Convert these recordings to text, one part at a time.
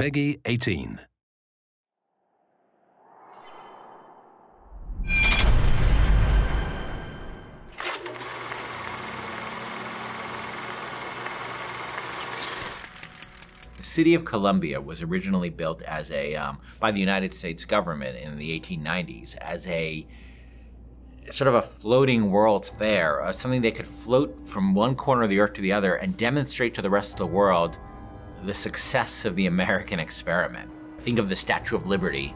Peggy 18. The city of Columbia was originally built as by the United States government in the 1890s as a sort of a floating World's Fair, something they could float from one corner of the earth to the other and demonstrate to the rest of the world the success of the American experiment. Think of the Statue of Liberty,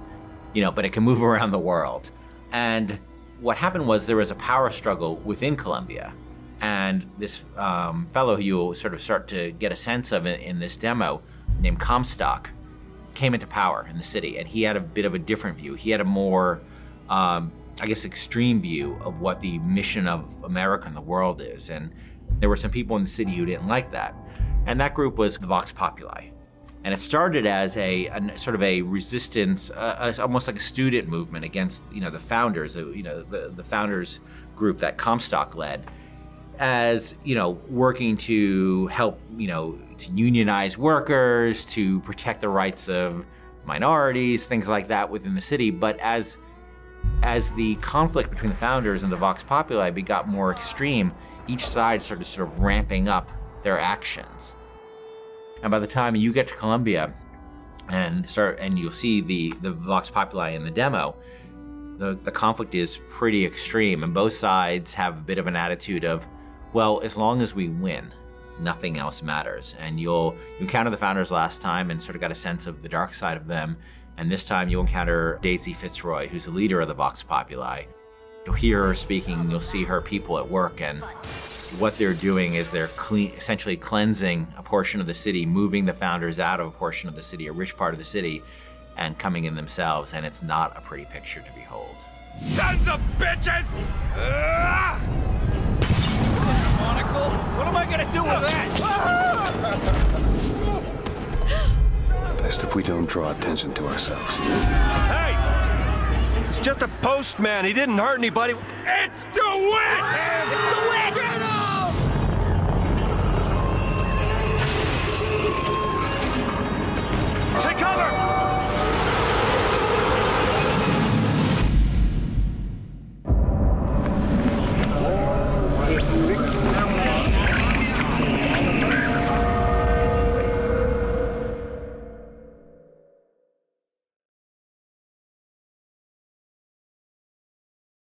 but it can move around the world. And what happened was there was a power struggle within Columbia. And this fellow who you'll sort of start to get a sense of in this demo, named Comstock, came into power in the city, and he had a bit of a different view. He had a more, extreme view of what the mission of America and the world is. And there were some people in the city who didn't like that. And that group was the Vox Populi. And it started as a sort of a resistance, almost like a student movement against, the founders, the founders group that Comstock led, as, working to help, to unionize workers, to protect the rights of minorities, things like that within the city. But as the conflict between the founders and the Vox Populi got more extreme, each side started sort of ramping up their actions. And by the time you get to Columbia and you'll see the Vox Populi in the demo, the conflict is pretty extreme, and both sides have a bit of an attitude of, well, as long as we win, nothing else matters. And you encounter the founders last time and sort of got a sense of the dark side of them. And this time you'll encounter Daisy Fitzroy, who's the leader of the Vox Populi. You'll hear her speaking, you'll see her people at work, and what they're doing is they're essentially cleansing a portion of the city, moving the founders out of a portion of the city, a rich part of the city, and coming in themselves, and it's not a pretty picture to behold. Sons of bitches! Monocle? What am I gonna do with that? Best if we don't draw attention to ourselves. Hey! It's just a postman. He didn't hurt anybody. It's the witch! It's the witch!